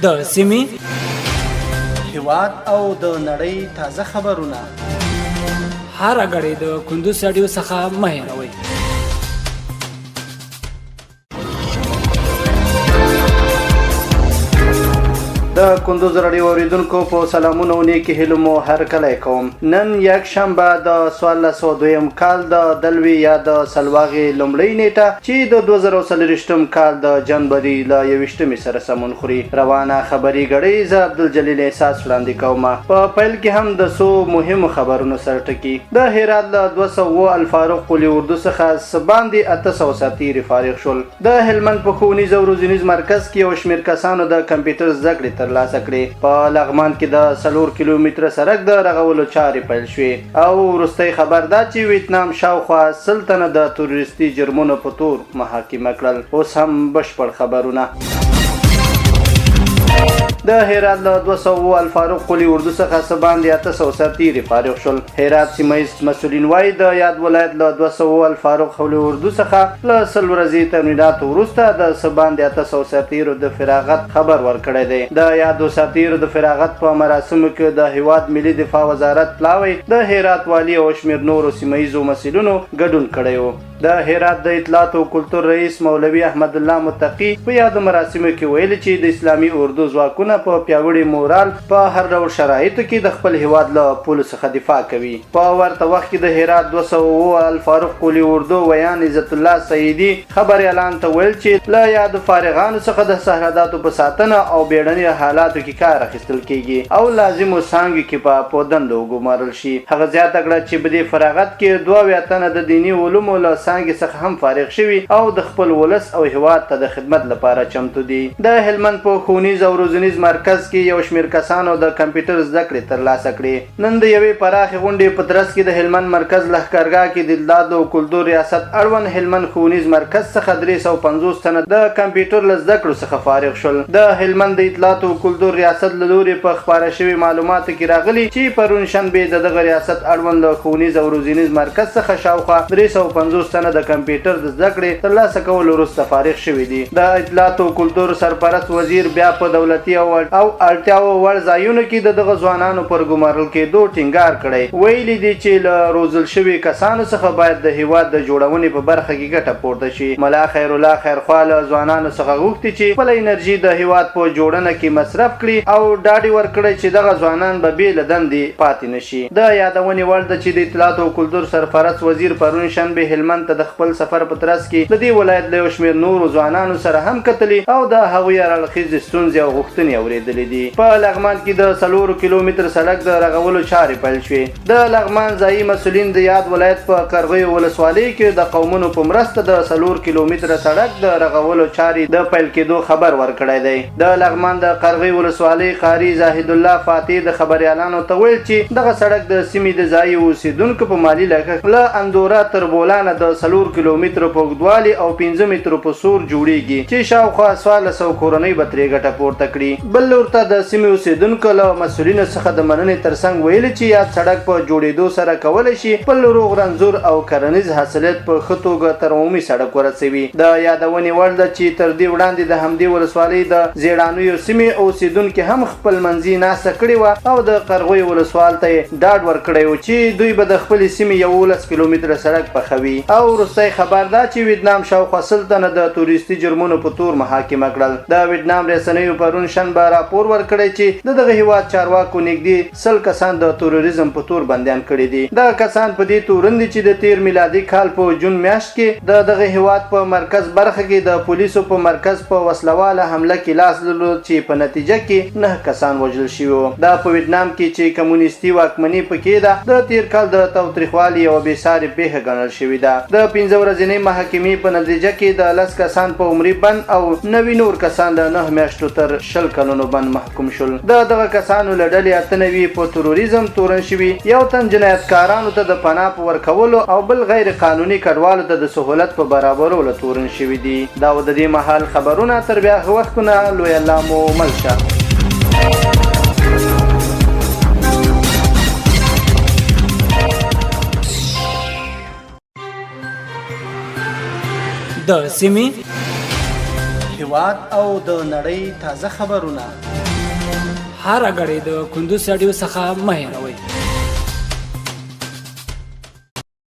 د سیمې هیواد او د نړۍ تازه خبرونه هر غړي د کندوز رادیو څخه مه هېروئ. د کندوز رادیو اوریدونکو په سلامونه او نیکی هیلو مو هر کله کوم. نن یک شنبه د 1402 کال د دلوي یا د سلواغي لومړی نیټه چې د 2023 کال د جنوري ل 21 سره سمون خوري. روانه خبري غړي ز عبدالجلیل احساس وړاندې کوم. په پیل کې هم د سو مهمو خبرونو سره ټکی. د هرات ل 200 الفاروق قلی اردو څخه سباندي 800 ساتيري فارغ شول. د هلمند په ښوونیز او روزنیز مرکز کې یو شمېر کسانو د کمپیوټر زده کړې ترلاسه کړې. په لغمان کې د 4 کیلومتر سړک د رغولو چارې پیل شوې او وروستۍ خبر دا چې ویتنام شاوخوا سلطنه د تروریستي جرمونو په تور محاکمه کړل. اوس هم بشپړ خبرونه. د هرات له 200 الفاروق قلی اردو څخه سباندي 800 سرتیري فارغ شول. هرات سیمایي مسولین وایي د یاد ولایت له 200 الفاروق قلی اردو څخه له 100 ورځې تمرینات وروسته د سباندي 800 سرتیرو د فراغت خبر ورکړی دی. د یادو سرتیرو د فراغت په مراسمو کې د هیواد ملي دفاع وزارت پلاوی د هرات والی او شمېر نورو سیمایي مسولینو ګډون کړی و. د هرات د اطلاعات او کلتور رئیس مولوي احمد الله متقی په یادو مراسمو کې ویل چې د اسلامي اردو ځواکونه په پیاوړي مورال په هر ډول شرایطو کې د خپل هیواد له پولو څخه دفاع کوي. په ورته وخت کې د هرات 200 الفاروق قلی اردو ویان عزت الله سعیدي خبر اعلان ته ویل چې له یادو فارغانو څخه د سرحداتو په ساتنه او بیړني حالاتو کې کار اخیستل کیږي او لازمو څانګو کې په پودند وګمارل شي. هغه زیاته کړه چې په دې فراغت کې 2 تنه د دینی علومو له څانګې څخه هم فارغ شوي او د خپل ولس او هیواد ته د خدمت لپاره چمتو دي. د هلمند په ښوونیز او روزنیز مرکز کې یو شمېر کسانو د کمپیوټر زده کړې ترلاسه کړې. نن د یوې پراخې غونډې په ترڅ کې د هلمند مرکز لښکرګاه کې د اطلاعات او کلتور ریاست اړوند هلمند ښوونیز مرکز څخه 350 تنه د کمپیوټر له زده کړو څخه فارغ شول. د هلمند د اطلاعات او کلتور ریاست له لوري په خپاره شوي معلوماتو کې راغلي چې پرون شنبه د دغه ریاست اړوند ښوونیز او روزنیز مرکز څخه شاوخوا 350 تنه د کمپیوټر د زده کړې ترلاسه کولو وروسته فارغ شوي دي. د اطلاعات او کلتور سرپرست وزیر بیا په دولتي او اړتیاو وړ ځایونو کې دغه ځوانانو پر ګمارل کېدو ټینګار کړی. ویلي دي چې له روزل شوي کسانو څخه باید د هیواد د جوړونې په برخه کې ګټه پورته شي. ملا خیر الله خیرخوا له ځوانانو څخه غوښتي چې خپله انرژي د هیواد په جوړونه کې مصرف کړي او ډاډ ورکړي چې دغه ځوانان به بې له دندې پاتې نشي. د یادونې وړ ده چې د اطلاعات او کلتور سرپرست وزیر پرون شنبه هلمند ته د خپل سفر په ترڅ کې د دې ولایت له یو شمېر نورو ځوانانو سره هم کتلي او د هغوی اړخیزې ستونزې او غوښتنې اورېدلې دي. په لغمان کې د 4 کیلومتر سړک د رغولو چارې پیل شوې. د لغمان ځایي مسولین د یاد ولایت په قرغیو ولسوالۍ کې د قومونو په مرسته د 4 کیلومتر سړک د رغولو چارې د پیل کېدو خبر ورکړی دی. د لغمان د قرغیو ولسوالۍ قاری زاهد الله فاتح د خبريالانو ته ویل چې دغه سړک د سیمې د ځایي اوسیدونکو په مالی لګښت له اندورا تر بولانه د 4 کیلومتر په اوږدوالي او 5 مترو په سور جوړیږي چې شاوخوا 1400 کورنۍ به ترې ګټه پورته کړي. بل لور ته د سیمې اوسیدونکو له مسؤلینو څخه د مننې ترڅنګ ویلي چې یاد سړک په جوړېدو سره کولی شي خپل روغ رنځور او کرنیز حاصلات په ښه توګه تر عمومي سړک ورسوي. د یادونې وړ ده چې تر دې وړاندې د همدې ولسوالۍ د زیړانیو سیمې اوسیدونکي هم خپل منځي ناسته کړې وه او د قرغیو ولسوال ته یې ډاډ ورکړی و چې دوی به د خپلې سیمې 11 کیلومتره سړک پخوي. او وروستی خبر دا چې ویتنام شاوخوا سلطنه د تروریستي جرمونو په تور محاکمه کړل. د ویتنام رسنیو پرون شنبه راپور ورکړی چې دغه هیواد چارواکو نږدې 100 کسان د تروریزم په تور بندیان کړي دي. دغه کسان په دې تورن دي چې د 13 میلادي کال په جون میاشت کې دغه هیواد په مرکز برخه کې د پولیسو په مرکز په وسلواله حمله کې لاس درلود چې په نتیجه کې 9 کسان وژل شوي وو. دا په ویتنام کې چې کمونیستي واکمني پکې ده د تیر کال د تاوتریخوالي او بېساري پیښه ګڼل شوې ده. د 15 ورځنۍ محاکمې په نتیجه کې د 10 کسان په عمري بند او 90 نور کسان د 9 میاشتو تر 20 کلونو بند محکوم شول. دغه کسانو له ډلې 98 په تروریزم تورن شوي، یو تن جنایتکارانو ته د پناه په ورکولو او بل غیر قانوني کډوالو ته د سهولت په برابرولو تورن شوي دي. دا د دې مهال خبرونه تر بیا وختونه لوی الله مو ملشه. د سیمې هیواد او د نړۍ تازه خبرونه هر غړي د کندوز رادیو څخه مه هېروئ.